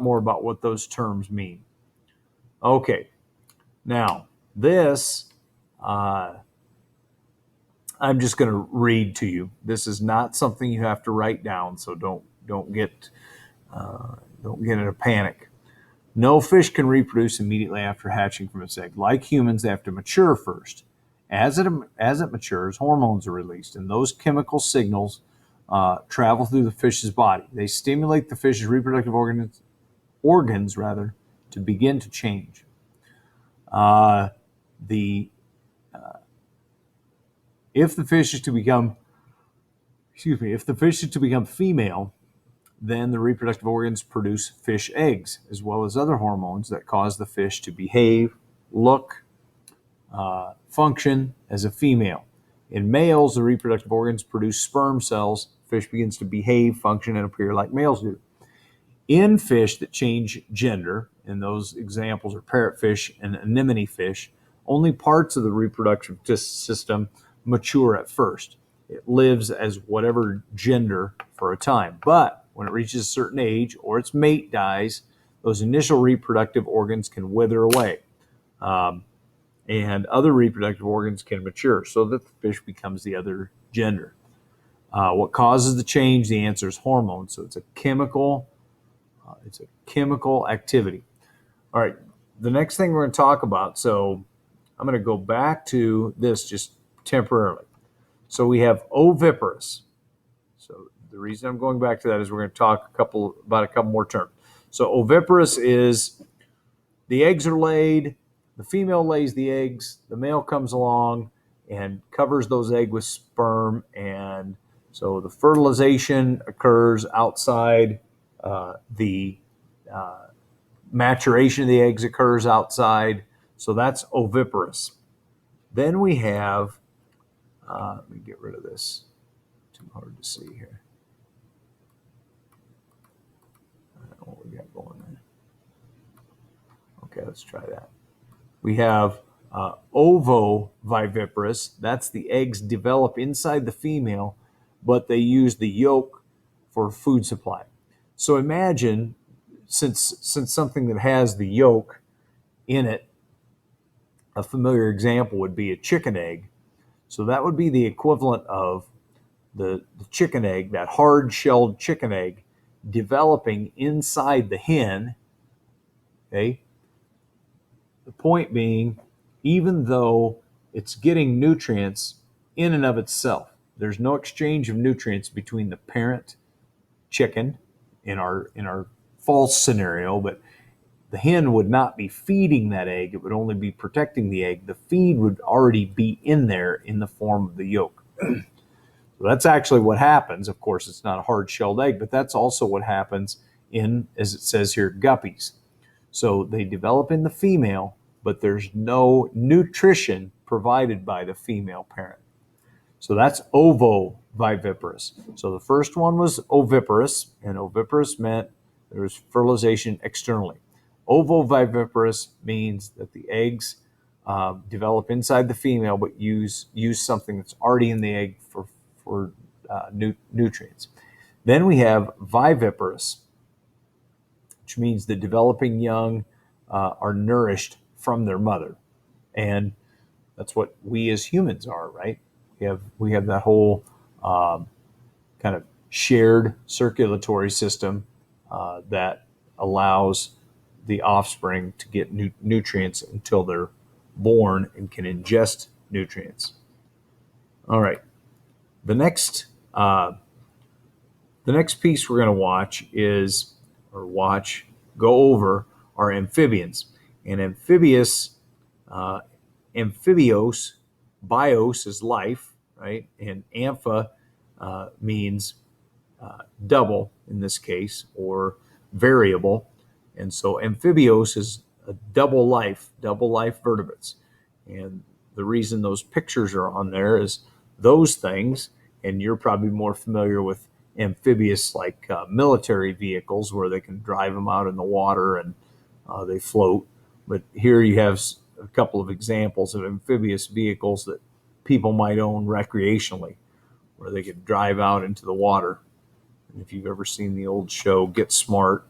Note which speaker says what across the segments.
Speaker 1: more about what those terms mean. Okay, now this I'm just going to read to you. This is not something you have to write down, so don't get in a panic. No fish can reproduce immediately after hatching from its egg. Like humans, they have to mature first. As it matures, hormones are released, and those chemical signals travel through the fish's body. They stimulate the fish's reproductive organs rather, to begin to change. The if the fish is to become female, then the reproductive organs produce fish eggs, as well as other hormones that cause the fish to behave, look, function as a female. In males, the reproductive organs produce sperm cells. Fish begins to behave, function, and appear like males do. In fish that change gender, and those examples are parrotfish and anemone fish, only parts of the reproductive system mature at first. It lives as whatever gender for a time. But when it reaches a certain age or its mate dies, those initial reproductive organs can wither away. And other reproductive organs can mature so that the fish becomes the other gender. What causes the change? The answer is hormones. So it's a chemical activity. All right, the next thing we're going to talk about. So I'm going to go back to this just temporarily. So we have oviparous. So the reason I'm going back to that is we're going to talk about a couple more terms. So oviparous is the eggs are laid, the female lays the eggs, the male comes along and covers those eggs with sperm, and so the fertilization occurs outside. The maturation of the eggs occurs outside. So that's oviparous. Then we have, let me get rid of this. Too hard to see here. I don't know what we got going there. Okay, let's try that. We have ovoviviparous. That's the eggs develop inside the female, but they use the yolk for food supply. So imagine, since something that has the yolk in it, a familiar example would be a chicken egg. So that would be the equivalent of the chicken egg, that hard-shelled chicken egg, developing inside the hen. Okay. The point being, even though it's getting nutrients in and of itself, there's no exchange of nutrients between the parent chicken in our false scenario, but the hen would not be feeding that egg. It would only be protecting the egg. The feed would already be in there in the form of the yolk. So that's actually what happens. Of course, it's not a hard-shelled egg, but that's also what happens in, as it says here, guppies. So they develop in the female, but there's no nutrition provided by the female parent. So that's ovoviviparous. So the first one was oviparous, and oviparous meant there was fertilization externally. Ovoviviparous means that the eggs develop inside the female, but use something that's already in the egg for nutrients. Then we have viviparous, which means the developing young are nourished from their mother, and that's what we as humans are, right? We have that whole kind of shared circulatory system that allows the offspring to get nutrients until they're born and can ingest nutrients. All right. The next piece we're going to go over are amphibians. And amphibios, bios is life, right? And ampha means double in this case, or variable. And so amphibios is a double life vertebrates. And the reason those pictures are on there is those things, and you're probably more familiar with amphibious like military vehicles where they can drive them out in the water and they float. But here you have a couple of examples of amphibious vehicles that people might own recreationally, where they could drive out into the water. And if you've ever seen the old show Get Smart,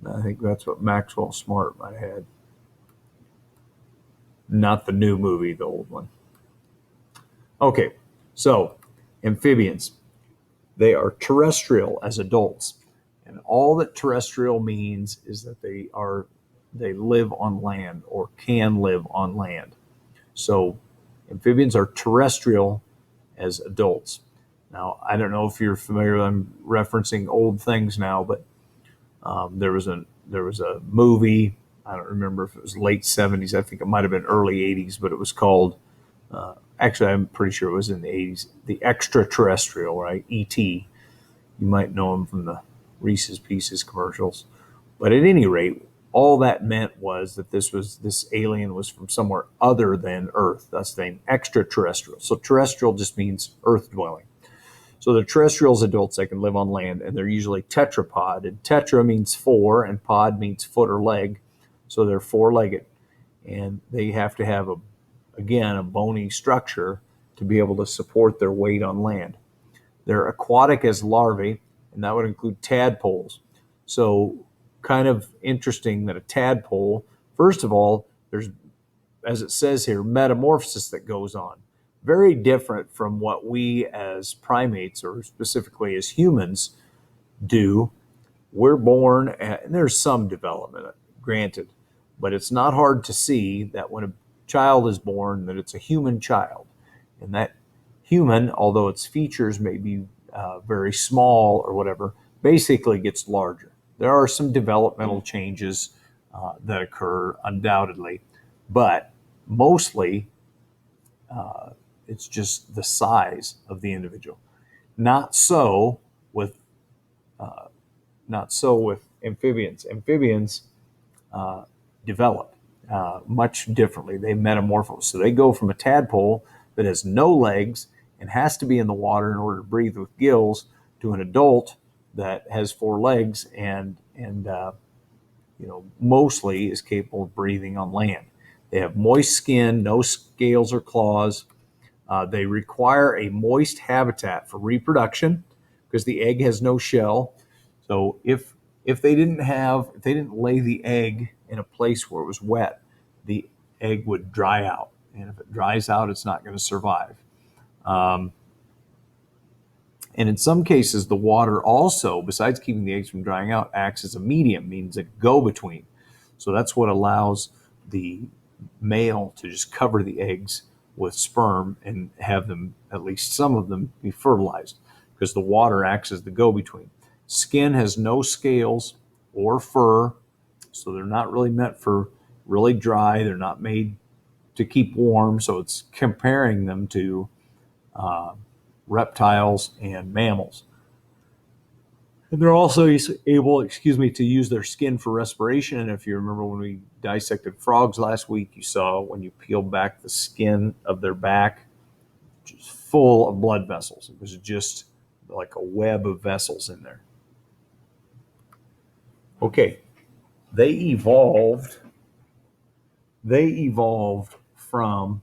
Speaker 1: I think that's what Maxwell Smart might have had. Not the new movie, the old one. Okay, so amphibians, they are terrestrial as adults. And all that terrestrial means is that they live on land or can live on land. So amphibians are terrestrial as adults. Now, I don't know if you're familiar. I'm referencing old things now, but there was a movie. I don't remember if it was late '70s. I think it might have been early '80s, but it was called. Actually, I'm pretty sure it was in the '80s. The Extraterrestrial, right? E.T. You might know him from the Reese's Pieces commercials. But at any rate, all that meant was that this alien was from somewhere other than Earth. That's the name extraterrestrial. So terrestrial just means Earth dwelling. So they're terrestrials adults that can live on land, and they're usually tetrapod. And tetra means four, and pod means foot or leg. So they're four-legged, and they have to have again a bony structure to be able to support their weight on land. They're aquatic as larvae, and that would include tadpoles. So, kind of interesting that a tadpole, first of all, there's, as it says here, metamorphosis that goes on. Very different from what we as primates, or specifically as humans, do. We're born, and there's some development, granted, but it's not hard to see that when a child is born, that it's a human child. And that human, although its features may be very small or whatever, basically gets larger. There are some developmental changes that occur, undoubtedly, but mostly it's just the size of the individual. Not so with not so with amphibians. Amphibians develop much differently. They metamorphose. So they go from a tadpole that has no legs and has to be in the water in order to breathe with gills to an adult that has four legs and mostly is capable of breathing on land. They have moist skin, no scales or claws. They require a moist habitat for reproduction because the egg has no shell. So if they didn't lay the egg in a place where it was wet, the egg would dry out, and if it dries out, it's not going to survive. Um, and in some cases, the water also, besides keeping the eggs from drying out, acts as a medium, means a go-between. So that's what allows the male to just cover the eggs with sperm and have them, at least some of them, be fertilized because the water acts as the go-between. Skin has no scales or fur, so they're not really meant for really dry. They're not made to keep warm, so it's comparing them to uh, reptiles and mammals. And they're also able, to use their skin for respiration. And if you remember when we dissected frogs last week, you saw when you peel back the skin of their back, just full of blood vessels. It was just like a web of vessels in there. Okay, they evolved. They evolved from.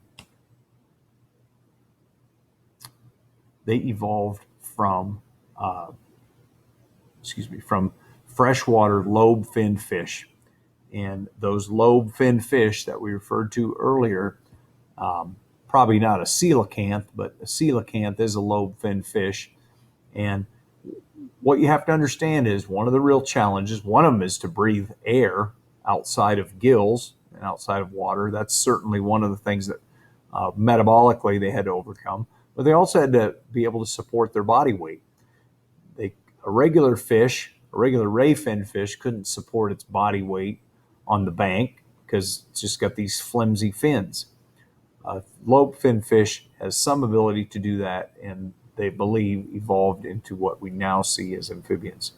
Speaker 1: They evolved from. Uh, from freshwater lobe-finned fish. And those lobe-finned fish that we referred to earlier, probably not a coelacanth, but a coelacanth is a lobe-finned fish. And what you have to understand is one of the real challenges, one of them is to breathe air outside of gills and outside of water. That's certainly one of the things that metabolically they had to overcome. But they also had to be able to support their body weight. A regular fish, a regular ray fin fish, couldn't support its body weight on the bank because it's just got these flimsy fins. Lobe fin fish has some ability to do that, and they believe evolved into what we now see as amphibians.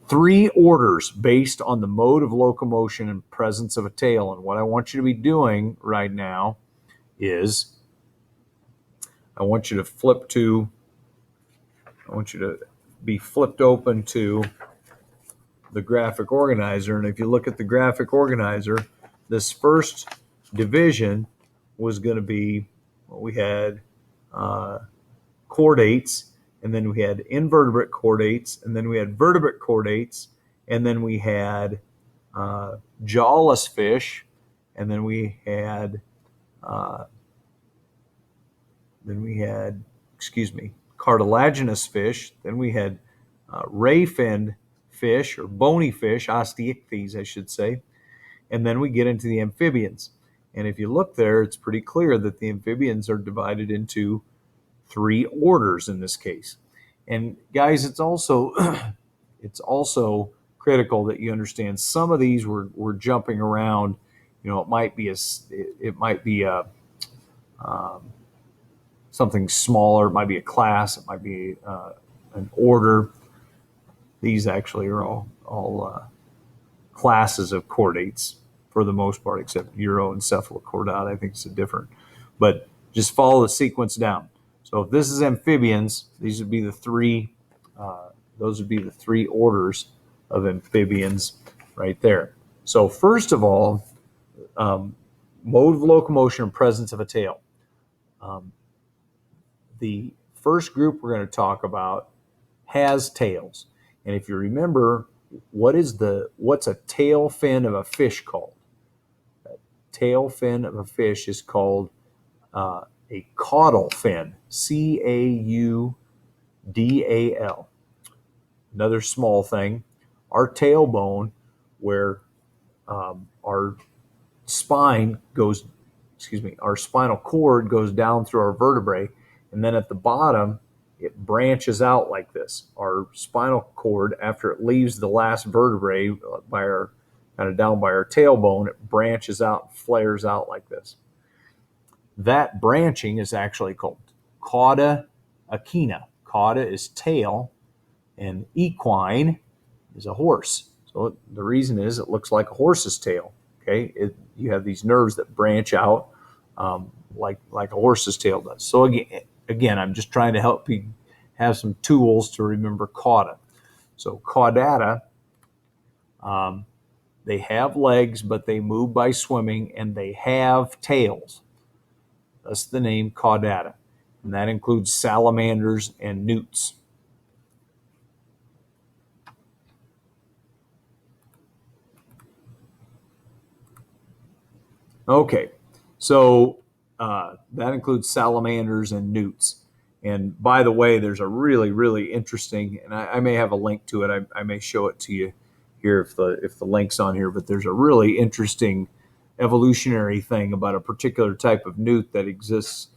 Speaker 1: Three orders based on the mode of locomotion and presence of a tail. And what I want you to be doing right now is I want you to be flipped open to the graphic organizer. And if you look at the graphic organizer, this first division was going to be we had chordates, and then we had invertebrate chordates, and then we had vertebrate chordates, and then we had jawless fish, and then we had cartilaginous fish. Then we had ray-finned fish, or bony fish, osteichthyes, I should say. And then we get into the amphibians. And if you look there, it's pretty clear that the amphibians are divided into 3 orders in this case. And guys, it's also it's also critical that you understand some of these we're jumping around. It might be something smaller. It might be a class. It might be an order. These actually are all classes of chordates for the most part, except Uroencephalocordata. I think it's a different. But just follow the sequence down. So if this is amphibians, these would be the 3. Those would be the 3 orders of amphibians right there. So first of all, mode of locomotion and presence of a tail. The first group we're going to talk about has tails. And if you remember, what's a tail fin of a fish called? A tail fin of a fish is called a caudal fin, Caudal. Another small thing, our tailbone, where our spinal cord goes down through our vertebrae, and then at the bottom it branches out like this. Our spinal cord, after it leaves the last vertebrae down by our tailbone, it branches out, flares out like this. That branching is actually called cauda equina. Cauda is tail, and equine is a horse. So the reason is it looks like a horse's tail. Okay, you have these nerves that branch out like a horse's tail does. So again, I'm just trying to help you have some tools to remember cauda. So caudata, they have legs, but they move by swimming, and they have tails. That's the name caudata, and that includes salamanders and newts. Okay, so that includes salamanders and newts. And by the way, there's a really, really interesting, and I may have a link to it. I may show it to you here if the link's on here. But there's a really interesting evolutionary thing about a particular type of newt that exists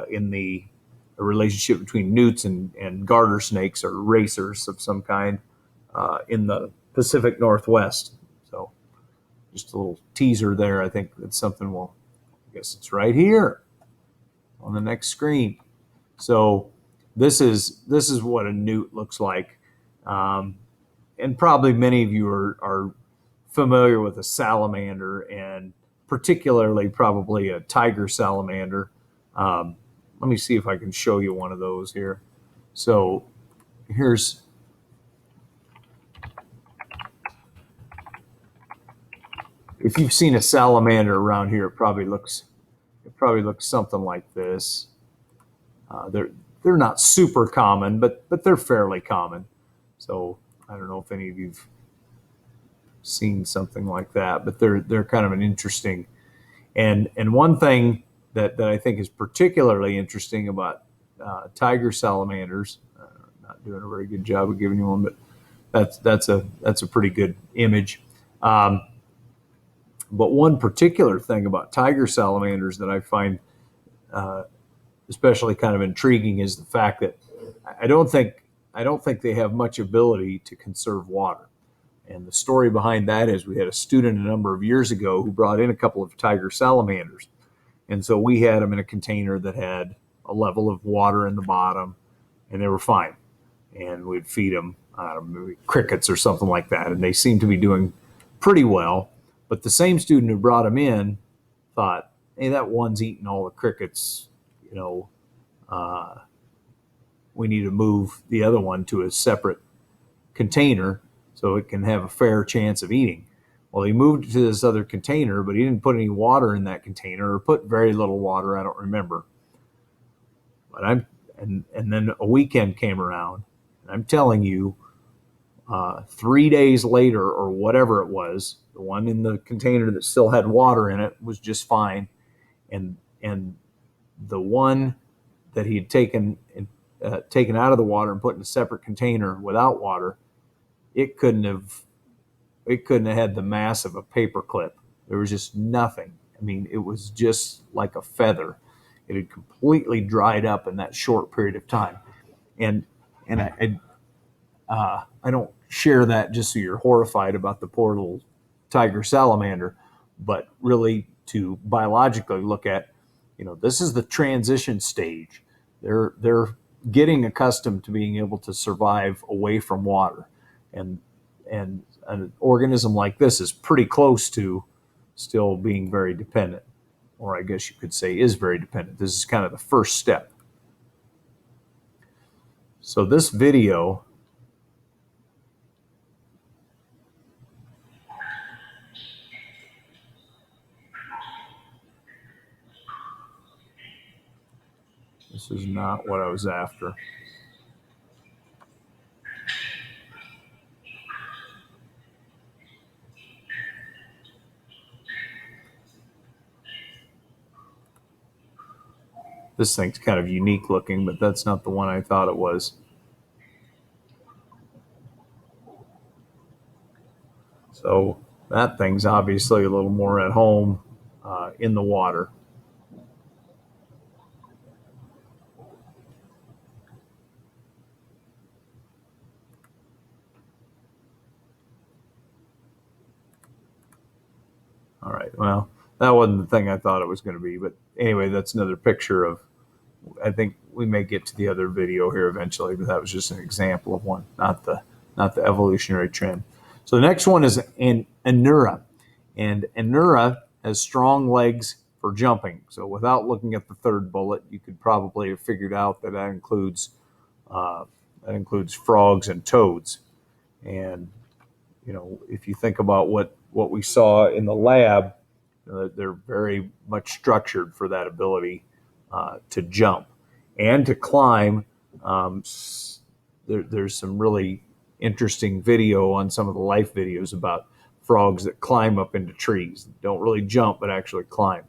Speaker 1: in the relationship between newts and garter snakes, or racers of some kind, in the Pacific Northwest. So just a little teaser there. I think that's something I guess it's right here on the next screen. So this is what a newt looks like. And probably many of you are familiar with a salamander, and particularly probably a tiger salamander. Let me see if I can show you one of those here. So if you've seen a salamander around here, it probably looks something like this. They're not super common, but they're fairly common. So I don't know if any of you've seen something like that, but they're kind of an interesting. And one thing that I think is particularly interesting about tiger salamanders, not doing a very good job of giving you one, but that's a pretty good image. But one particular thing about tiger salamanders that I find especially kind of intriguing is the fact that I don't think they have much ability to conserve water. And the story behind that is we had a student a number of years ago who brought in a couple of tiger salamanders. And so we had them in a container that had a level of water in the bottom, and they were fine. And we'd feed them maybe crickets or something like that, and they seemed to be doing pretty well. But the same student who brought them in thought, hey, that one's eating all the crickets, we need to move the other one to a separate container so it can have a fair chance of eating. Well, he moved it to this other container, but he didn't put any water in that container, or put very little water. I don't remember. But and then a weekend came around, and I'm telling you, 3 days later, or whatever it was, the one in the container that still had water in it was just fine, and the one that he had taken out of the water and put in a separate container without water, it couldn't have had the mass of a paper clip. There was just nothing. I mean, it was just like a feather. It had completely dried up in that short period of time, and I don't share that just so you're horrified about the poor little tiger salamander, but really to biologically look at, this is the transition stage. They're getting accustomed to being able to survive away from water, and an organism like this is pretty close to still being very dependent, or I guess you could say is very dependent. This is kind of the first step. So this video this is not what I was after. This thing's kind of unique looking, but that's not the one I thought it was. So that thing's obviously a little more at home in the water. All right, well, that wasn't the thing I thought it was going to be, but anyway, that's another picture of, I think we may get to the other video here eventually, but that was just an example of one, not the evolutionary trend. So the next one is an Anura, and Anura has strong legs for jumping. So without looking at the third bullet, you could probably have figured out that includes frogs and toads. And if you think about what we saw in the lab, they're very much structured for that ability to jump and to climb. There's some really interesting video on some of the life videos about frogs that climb up into trees. Don't really jump, but actually climb.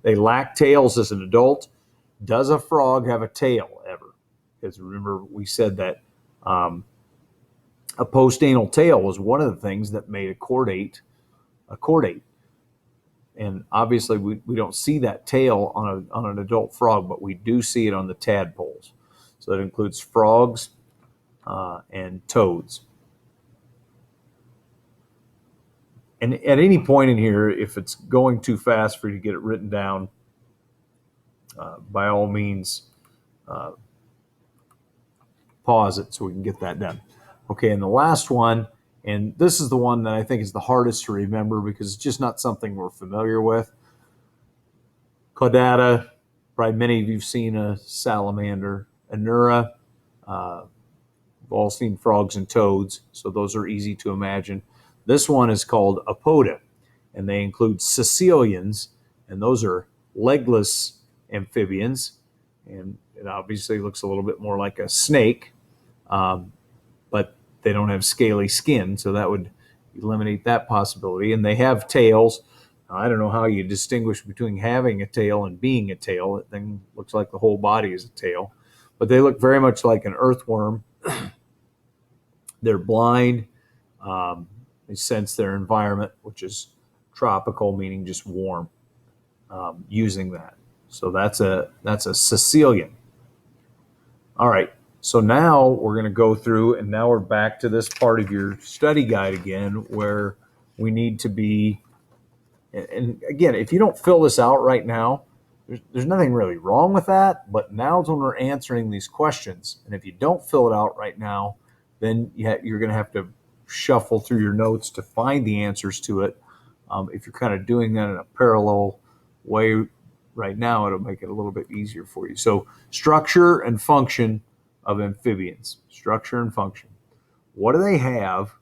Speaker 1: They lack tails as an adult. Does a frog have a tail ever? Because remember, we said that a post-anal tail was one of the things that made a chordate. And obviously, we don't see that tail on an adult frog, but we do see it on the tadpoles. So that includes frogs and toads. And at any point in here, if it's going too fast for you to get it written down, by all means, pause it so we can get that done. Okay, and the last one, and this is the one that I think is the hardest to remember because it's just not something we're familiar with. Caudata, probably many of you have seen a salamander. Anura, we've all seen frogs and toads, so those are easy to imagine. This one is called Apoda, and they include caecilians, and those are legless amphibians, and it obviously looks a little bit more like a snake, but they don't have scaly skin, so that would eliminate that possibility. And they have tails. I don't know how you distinguish between having a tail and being a tail. That thing looks like the whole body is a tail, but they look very much like an earthworm. They're blind. They sense their environment, which is tropical, meaning just warm, using that. So that's a caecilian. All right. So now we're going to go through, and now we're back to this part of your study guide again, where we need to be, and again, if you don't fill this out right now, there's nothing really wrong with that, but now's when we're answering these questions. And if you don't fill it out right now, then you're going to have to shuffle through your notes to find the answers to it. If you're kind of doing that in a parallel way right now, it'll make it a little bit easier for you. So structure and function of amphibians. Structure and function. What do they have?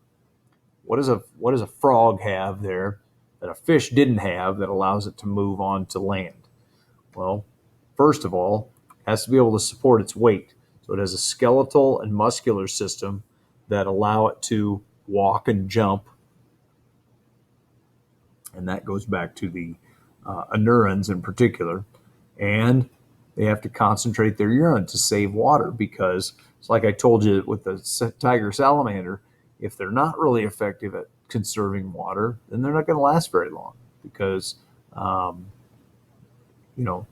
Speaker 1: What does a frog have there that a fish didn't have that allows it to move on to land? Well, first of all, it has to be able to support its weight. So it has a skeletal and muscular system that allow it to walk and jump. And that goes back to the anurans in particular. And they have to concentrate their urine to save water, because it's like I told you with the tiger salamander, if they're not really effective at conserving water, then they're not going to last very long, because um,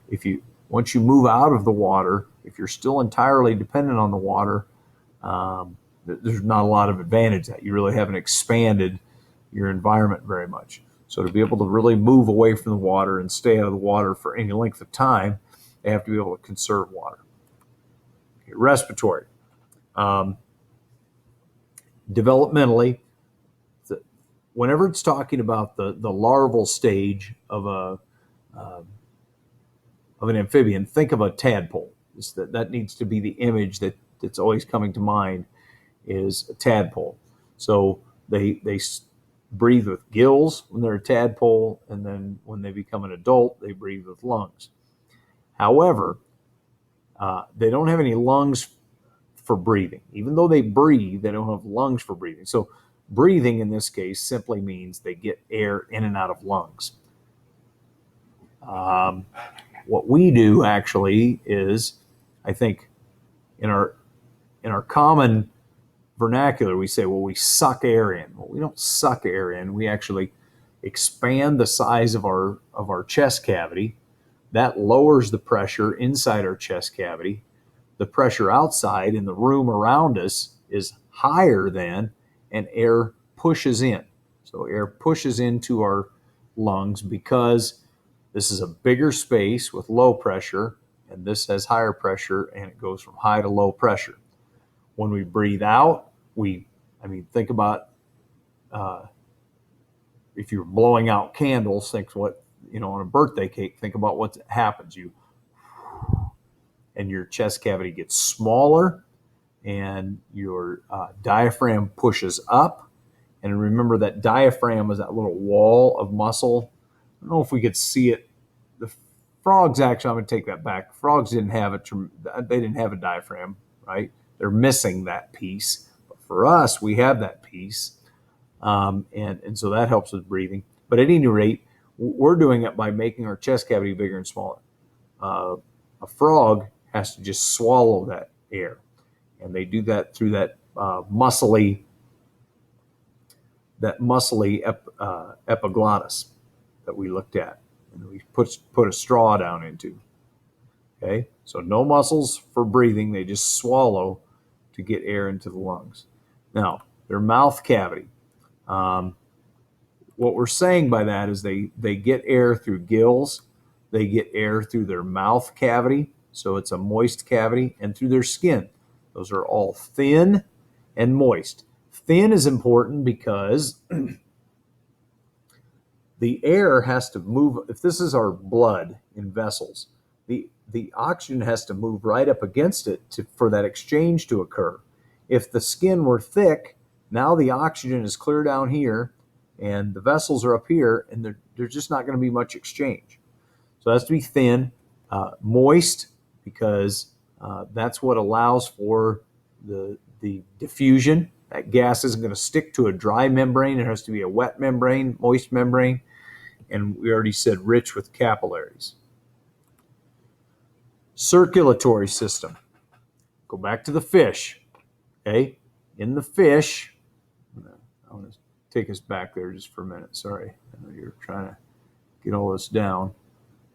Speaker 1: if you once you move out of the water, if you're still entirely dependent on the water, there's not a lot of advantage that you really haven't expanded your environment very much. So to be able to really move away from the water and stay out of the water for any length of time, they have to be able to conserve water. Okay, respiratory. Developmentally, whenever it's talking about the larval stage of an amphibian, think of a tadpole. That needs to be the image that's always coming to mind, is a tadpole. So they breathe with gills when they're a tadpole, and then when they become an adult, they breathe with lungs. However, they don't have any lungs for breathing. Even though they breathe, they don't have lungs for breathing. So breathing in this case simply means they get air in and out of lungs. What we do actually is, I think, in our common vernacular, we say, well, we suck air in. Well, we don't suck air in. We actually expand the size of our chest cavity. That lowers the pressure inside our chest cavity. The pressure outside in the room around us is higher than, and air pushes in. So air pushes into our lungs because this is a bigger space with low pressure, and this has higher pressure, and it goes from high to low pressure. When we breathe out, think about if you're blowing out candles, think what, on a birthday cake, think about what happens. And your chest cavity gets smaller, and your diaphragm pushes up. And remember that diaphragm is that little wall of muscle. I don't know if we could see it. The frogs, actually, I'm going to take that back. Frogs didn't have they didn't have a diaphragm, right? They're missing that piece. But for us, we have that piece. And so that helps with breathing. But at any rate, we're doing it by making our chest cavity bigger and smaller. A frog has to just swallow that air. And they do that through that muscly epiglottis that we looked at, and we put a straw down into. Okay, so no muscles for breathing; they just swallow to get air into the lungs. Now, their mouth cavity. What we're saying by that is they get air through gills, they get air through their mouth cavity, so it's a moist cavity, and through their skin. Those are all thin and moist. Thin is important because the air has to move. If this is our blood in vessels, the oxygen has to move right up against it for that exchange to occur. If the skin were thick, now the oxygen is clear down here, and the vessels are up here, and there's just not going to be much exchange. So it has to be thin, moist, because that's what allows for the diffusion. That gas isn't going to stick to a dry membrane. It has to be a wet membrane, moist membrane. And we already said rich with capillaries. Circulatory system. Go back to the fish. Okay? In the fish, I want to take us back there just for a minute. Sorry. I know you're trying to get all this down.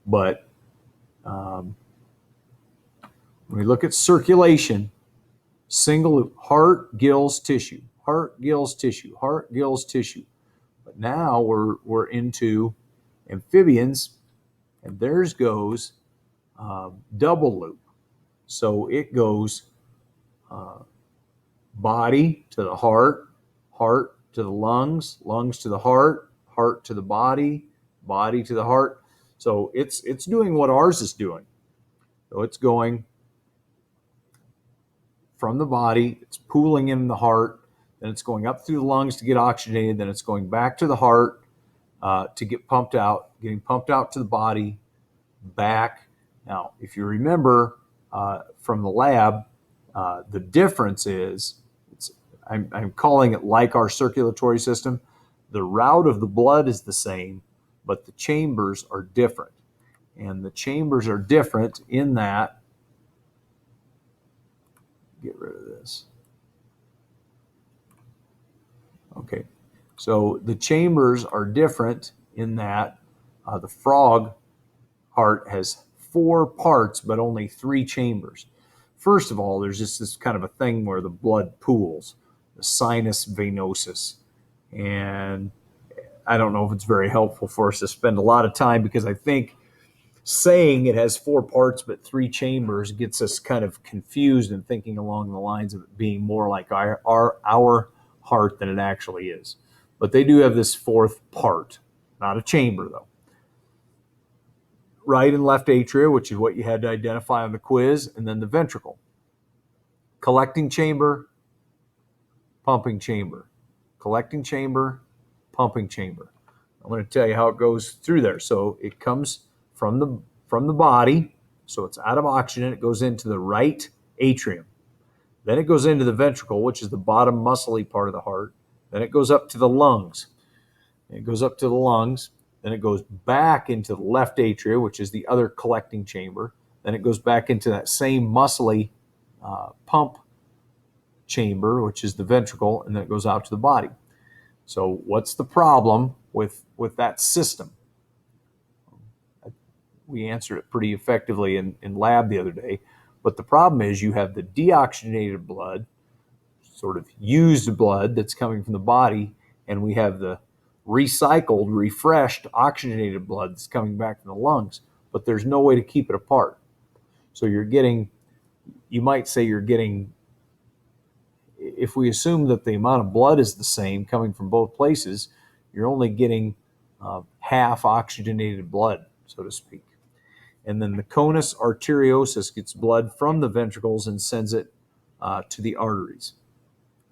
Speaker 1: But when we look at circulation, single loop, heart, gills, tissue, heart, gills, tissue, heart, gills, tissue. But now we're into amphibians, and theirs goes double loop. So it goes body to the heart, heart to the lungs, lungs to the heart, heart to the body, body to the heart. So it's doing what ours is doing. So it's going from the body, it's pooling in the heart, then it's going up through the lungs to get oxygenated, then it's going back to the heart to get pumped out, getting pumped out to the body, back. Now, if you remember from the lab, the difference is I'm calling it like our circulatory system. The route of the blood is the same, but the chambers are different. And the chambers are different in that, get rid of this. Okay, so the chambers are different in that the frog heart has 4 parts, but only 3 chambers. First of all, there's just this kind of a thing where the blood pools, the sinus venosus. And I don't know if it's very helpful for us to spend a lot of time, because I think saying it has 4 parts but 3 chambers gets us kind of confused and thinking along the lines of it being more like our heart than it actually is. But they do have this 4th part, not a chamber though. Right and left atria, which is what you had to identify on the quiz, and then the ventricle. Collecting chamber, pumping chamber. Collecting chamber, pumping chamber. I'm going to tell you how it goes through there. So it comes from the body, so it's out of oxygen. It goes into the right atrium. Then it goes into the ventricle, which is the bottom muscly part of the heart. Then it goes up to the lungs. It goes up to the lungs. Then it goes back into the left atria, which is the other collecting chamber. Then it goes back into that same muscly pump chamber, which is the ventricle, and then it goes out to the body. So what's the problem with that system? We answered it pretty effectively in lab the other day. But the problem is you have the deoxygenated blood, sort of used blood that's coming from the body, and we have the recycled, refreshed, oxygenated blood that's coming back from the lungs, but there's no way to keep it apart. So you might say you're getting, if we assume that the amount of blood is the same coming from both places, you're only getting half oxygenated blood, so to speak. And then the conus arteriosus gets blood from the ventricles and sends it to the arteries.